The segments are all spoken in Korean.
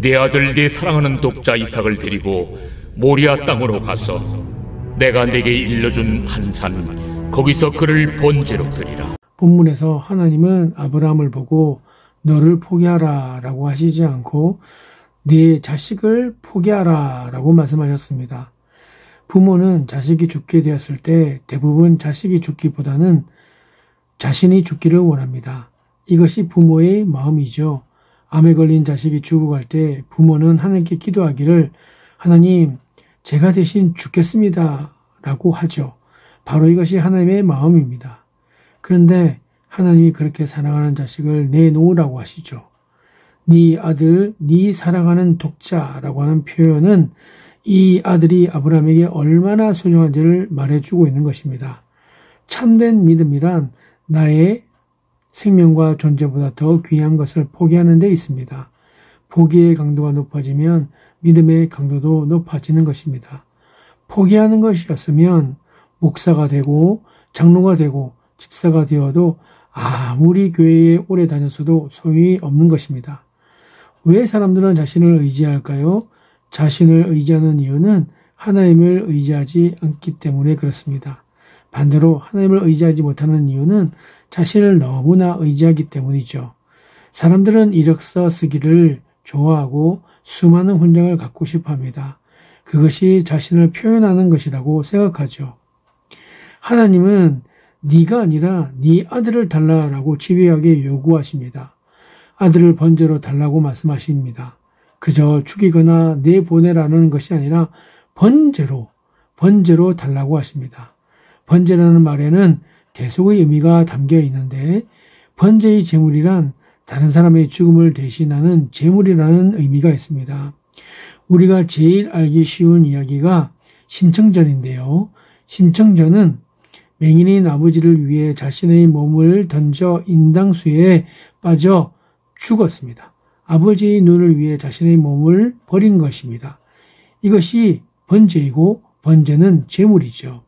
네 아들 네 사랑하는 독자 이삭을 데리고 모리아 땅으로 가서 내가 네게 일러준 한 산 거기서 그를 번제로 드리라. 본문에서 하나님은 아브라함을 보고 너를 포기하라 라고 하시지 않고 네 자식을 포기하라 라고 말씀하셨습니다. 부모는 자식이 죽게 되었을 때 대부분 자식이 죽기보다는 자신이 죽기를 원합니다. 이것이 부모의 마음이죠. 암에 걸린 자식이 죽어갈 때 부모는 하나님께 기도하기를 하나님, 제가 대신 죽겠습니다 라고 하죠. 바로 이것이 하나님의 마음입니다. 그런데 하나님이 그렇게 사랑하는 자식을 내놓으라고 하시죠. 네 아들, 네 사랑하는 독자라고 하는 표현은 이 아들이 아브라함에게 얼마나 소중한지를 말해주고 있는 것입니다. 참된 믿음이란 나의 생명과 존재보다 더 귀한 것을 포기하는 데 있습니다. 포기의 강도가 높아지면 믿음의 강도도 높아지는 것입니다. 포기하는 것이었으면 목사가 되고 장로가 되고 집사가 되어도 아무리 교회에 오래 다녔어도 소용이 없는 것입니다. 왜 사람들은 자신을 의지할까요? 자신을 의지하는 이유는 하나님을 의지하지 않기 때문에 그렇습니다. 반대로 하나님을 의지하지 못하는 이유는 자신을 너무나 의지하기 때문이죠. 사람들은 이력서 쓰기를 좋아하고 수많은 훈장을 갖고 싶어 합니다. 그것이 자신을 표현하는 것이라고 생각하죠. 하나님은 네가 아니라 네 아들을 달라라고 집요하게 요구하십니다. 아들을 번제로 달라고 말씀하십니다. 그저 죽이거나 내보내라는 것이 아니라 번제로 달라고 하십니다. 번제라는 말에는 대속의 의미가 담겨 있는데 번제의 제물이란 다른 사람의 죽음을 대신하는 제물이라는 의미가 있습니다. 우리가 제일 알기 쉬운 이야기가 심청전인데요. 심청전은 맹인인 아버지를 위해 자신의 몸을 던져 인당수에 빠져 죽었습니다. 아버지의 눈을 위해 자신의 몸을 버린 것입니다. 이것이 번제이고 번제는 제물이죠.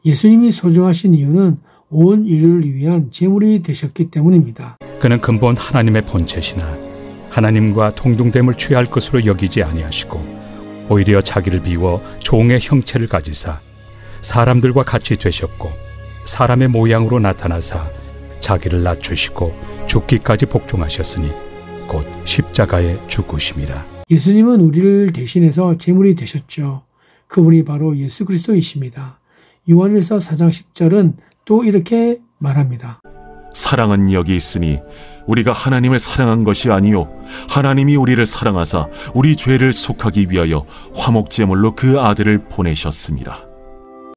예수님이 소중하신 이유는 온 인류를 위한 제물이 되셨기 때문입니다. 그는 근본 하나님의 본체시나 하나님과 동등됨을 취할 것으로 여기지 아니하시고 오히려 자기를 비워 종의 형체를 가지사 사람들과 같이 되셨고 사람의 모양으로 나타나사 자기를 낮추시고 죽기까지 복종하셨으니 곧 십자가에 죽으심이라. 예수님은 우리를 대신해서 제물이 되셨죠. 그분이 바로 예수 그리스도이십니다. 요한일서 4장 10절은 또 이렇게 말합니다. 사랑은 여기 있으니 우리가 하나님을 사랑한 것이 아니요 하나님이 우리를 사랑하사 우리 죄를 속하기 위하여 화목제물로 그 아들을 보내셨습니다.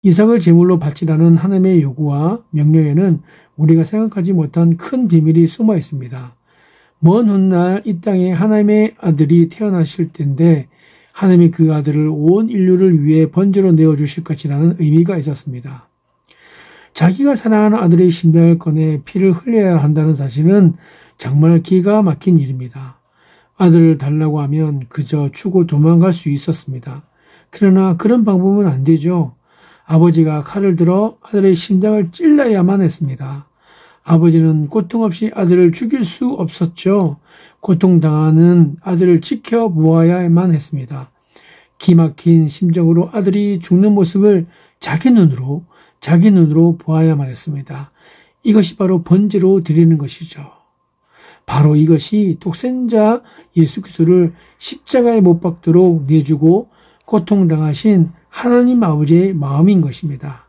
이삭을 제물로 바치라는 하나님의 요구와 명령에는 우리가 생각하지 못한 큰 비밀이 숨어 있습니다. 먼 훗날 이 땅에 하나님의 아들이 태어나실 때인데 하나님이 그 아들을 온 인류를 위해 번제로 내어주실 것이라는 의미가 있었습니다. 자기가 사랑하는 아들의 심장을 꺼내 피를 흘려야 한다는 사실은 정말 기가 막힌 일입니다. 아들을 달라고 하면 그저 주고 도망갈 수 있었습니다. 그러나 그런 방법은 안 되죠. 아버지가 칼을 들어 아들의 심장을 찔러야만 했습니다. 아버지는 고통 없이 아들을 죽일 수 없었죠. 고통당하는 아들을 지켜보아야만 했습니다. 기막힌 심정으로 아들이 죽는 모습을 자기 눈으로 보아야만 했습니다. 이것이 바로 번제로 드리는 것이죠. 바로 이것이 독생자 예수 그리스도를 십자가에 못 박도록 내주고 고통당하신 하나님 아버지의 마음인 것입니다.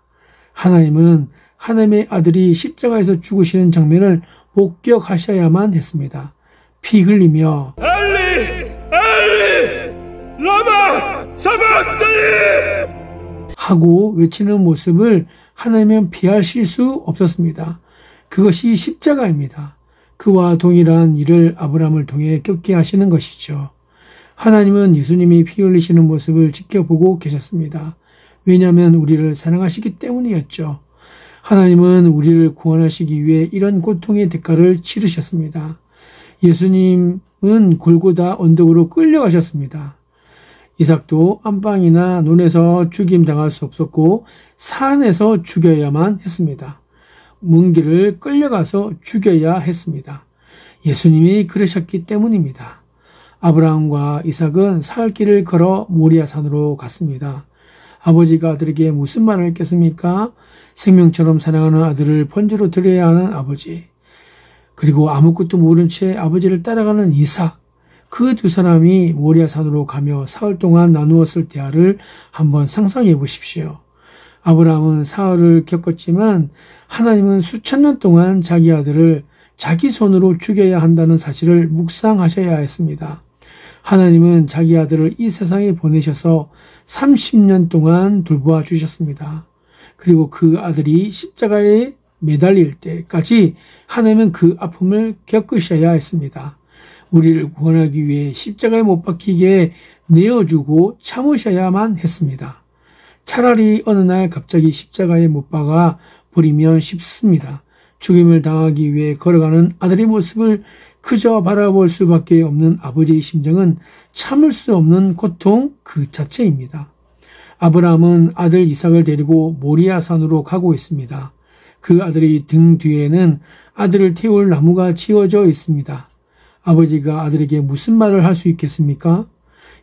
하나님은 하나님의 아들이 십자가에서 죽으시는 장면을 목격하셔야만 했습니다. 피 흘리며 엘리 라마 사박다니 하고 외치는 모습을 하나님은 피하실 수 없었습니다. 그것이 십자가입니다. 그와 동일한 일을 아브라함을 통해 겪게 하시는 것이죠. 하나님은 예수님이 피 흘리시는 모습을 지켜보고 계셨습니다. 왜냐하면 우리를 사랑하시기 때문이었죠. 하나님은 우리를 구원하시기 위해 이런 고통의 대가를 치르셨습니다. 예수님은 골고다 언덕으로 끌려가셨습니다. 이삭도 안방이나 논에서 죽임당할 수 없었고 산에서 죽여야만 했습니다. 먼 길을 끌려가서 죽여야 했습니다. 예수님이 그러셨기 때문입니다. 아브라함과 이삭은 사흘 길을 걸어 모리아 산으로 갔습니다. 아버지가 아들에게 무슨 말을 했겠습니까? 생명처럼 사랑하는 아들을 번제로 드려야 하는 아버지, 그리고 아무것도 모른 채 아버지를 따라가는 이삭, 그 두 사람이 모리아 산으로 가며 사흘 동안 나누었을 대화를 한번 상상해 보십시오. 아브라함은 사흘을 겪었지만 하나님은 수천 년 동안 자기 아들을 자기 손으로 죽여야 한다는 사실을 묵상하셔야 했습니다. 하나님은 자기 아들을 이 세상에 보내셔서 30년 동안 돌보아 주셨습니다. 그리고 그 아들이 십자가에 매달릴 때까지 하나님은 그 아픔을 겪으셔야 했습니다. 우리를 구원하기 위해 십자가에 못 박히게 내어주고 참으셔야만 했습니다. 차라리 어느 날 갑자기 십자가에 못 박아 버리면 쉽습니다. 죽임을 당하기 위해 걸어가는 아들의 모습을 그저 바라볼 수밖에 없는 아버지의 심정은 참을 수 없는 고통 그 자체입니다. 아브라함은 아들 이삭을 데리고 모리아 산으로 가고 있습니다. 그 아들의 등 뒤에는 아들을 태울 나무가 지어져 있습니다. 아버지가 아들에게 무슨 말을 할 수 있겠습니까?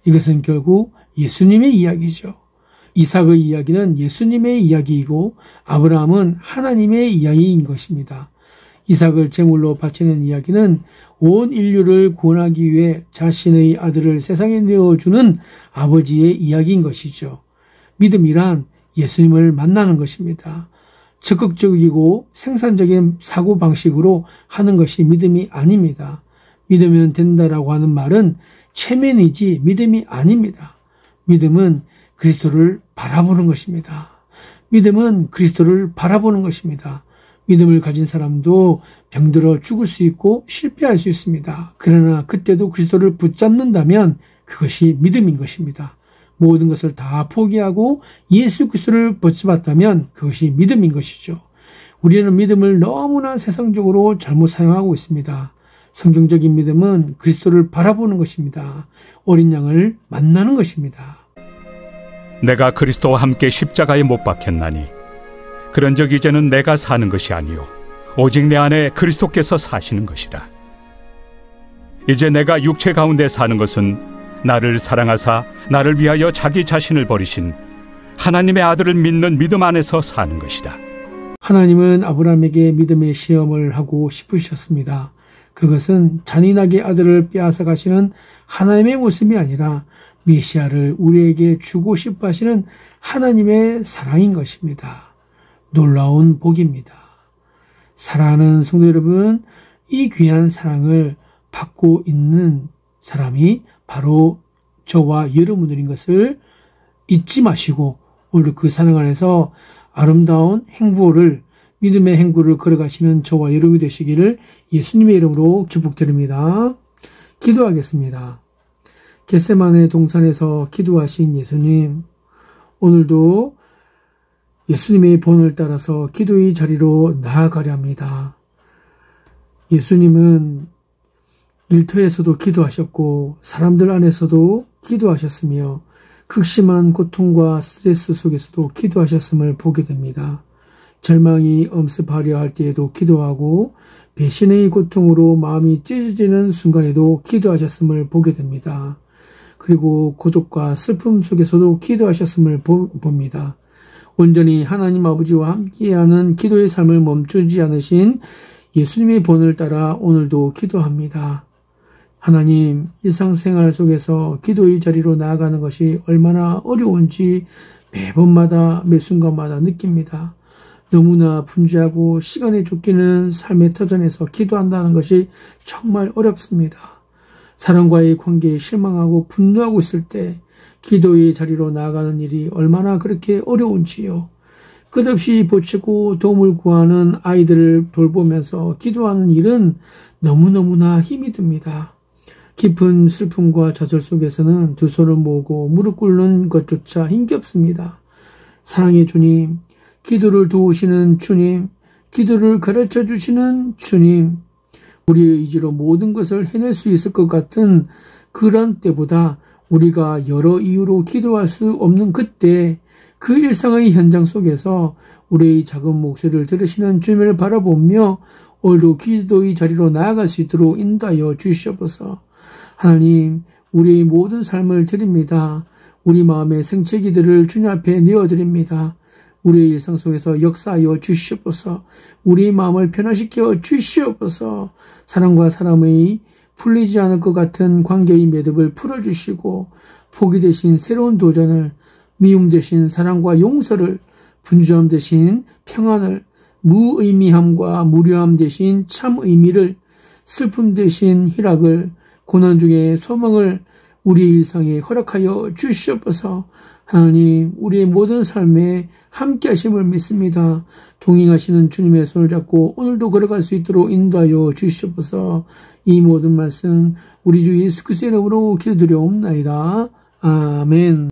이것은 결국 예수님의 이야기죠. 이삭의 이야기는 예수님의 이야기이고 아브라함은 하나님의 이야기인 것입니다. 이삭을 제물로 바치는 이야기는 온 인류를 구원하기 위해 자신의 아들을 세상에 내어주는 아버지의 이야기인 것이죠. 믿음이란 예수님을 만나는 것입니다. 적극적이고 생산적인 사고방식으로 하는 것이 믿음이 아닙니다. 믿으면 된다라고 하는 말은 체면이지 믿음이 아닙니다. 믿음은 그리스도를 바라보는 것입니다. 믿음은 그리스도를 바라보는 것입니다. 믿음을 가진 사람도 병들어 죽을 수 있고 실패할 수 있습니다. 그러나 그때도 그리스도를 붙잡는다면 그것이 믿음인 것입니다. 모든 것을 다 포기하고 예수 그리스도를 붙잡았다면 그것이 믿음인 것이죠. 우리는 믿음을 너무나 세상적으로 잘못 사용하고 있습니다. 성경적인 믿음은 그리스도를 바라보는 것입니다. 어린 양을 만나는 것입니다. 내가 그리스도와 함께 십자가에 못 박혔나니 그런즉 이제는 내가 사는 것이 아니요 오직 내 안에 그리스도께서 사시는 것이라. 이제 내가 육체 가운데 사는 것은 나를 사랑하사 나를 위하여 자기 자신을 버리신 하나님의 아들을 믿는 믿음 안에서 사는 것이다. 하나님은 아브라함에게 믿음의 시험을 하고 싶으셨습니다. 그것은 잔인하게 아들을 빼앗아 가시는 하나님의 모습이 아니라 메시아를 우리에게 주고 싶어 하시는 하나님의 사랑인 것입니다. 놀라운 복입니다. 사랑하는 성도 여러분, 이 귀한 사랑을 받고 있는 사람이 바로 저와 여러분들인 것을 잊지 마시고 오늘 그 사랑 안에서 아름다운 행보를, 믿음의 행보를 걸어가시는 저와 여러분이 되시기를 예수님의 이름으로 축복드립니다. 기도하겠습니다. 겟세마네 동산에서 기도하신 예수님, 오늘도 예수님의 본을 따라서 기도의 자리로 나아가려 합니다. 예수님은 일터에서도 기도하셨고 사람들 안에서도 기도하셨으며 극심한 고통과 스트레스 속에서도 기도하셨음을 보게 됩니다. 절망이 엄습하려 할 때에도 기도하고 배신의 고통으로 마음이 찢어지는 순간에도 기도하셨음을 보게 됩니다. 그리고 고독과 슬픔 속에서도 기도하셨음을 봅니다. 온전히 하나님 아버지와 함께하는 기도의 삶을 멈추지 않으신 예수님의 본을 따라 오늘도 기도합니다. 하나님, 일상생활 속에서 기도의 자리로 나아가는 것이 얼마나 어려운지 매번마다 매 순간마다 느낍니다. 너무나 분주하고 시간에 쫓기는 삶의 터전에서 기도한다는 것이 정말 어렵습니다. 사람과의 관계에 실망하고 분노하고 있을 때 기도의 자리로 나아가는 일이 얼마나 그렇게 어려운지요. 끝없이 보채고 도움을 구하는 아이들을 돌보면서 기도하는 일은 너무너무나 힘이 듭니다. 깊은 슬픔과 좌절 속에서는 두 손을 모으고 무릎 꿇는 것조차 힘겹습니다. 사랑의 주님, 기도를 도우시는 주님, 기도를 가르쳐 주시는 주님, 우리의 의지로 모든 것을 해낼 수 있을 것 같은 그런 때보다 우리가 여러 이유로 기도할 수 없는 그때 그 일상의 현장 속에서 우리의 작은 목소리를 들으시는 주님을 바라보며 오늘도 기도의 자리로 나아갈 수 있도록 인도하여 주시옵소서. 하나님, 우리의 모든 삶을 드립니다. 우리 마음의 생채기들을 주님 앞에 내어드립니다. 우리의 일상 속에서 역사하여 주시옵소서. 우리의 마음을 변화시켜 주시옵소서. 사람과 사람의 풀리지 않을 것 같은 관계의 매듭을 풀어주시고 포기 대신 새로운 도전을, 미움 대신 사랑과 용서를, 분주함 대신 평안을, 무의미함과 무료함 대신 참 의미를, 슬픔 대신 희락을, 고난 중에 소망을 우리의 일상에 허락하여 주시옵소서. 하나님, 우리의 모든 삶에 함께 하심을 믿습니다. 동행하시는 주님의 손을 잡고 오늘도 걸어갈 수 있도록 인도하여 주시옵소서. 이 모든 말씀 우리 주 예수 그리스도의 이름으로 기도드리옵나이다. 아멘.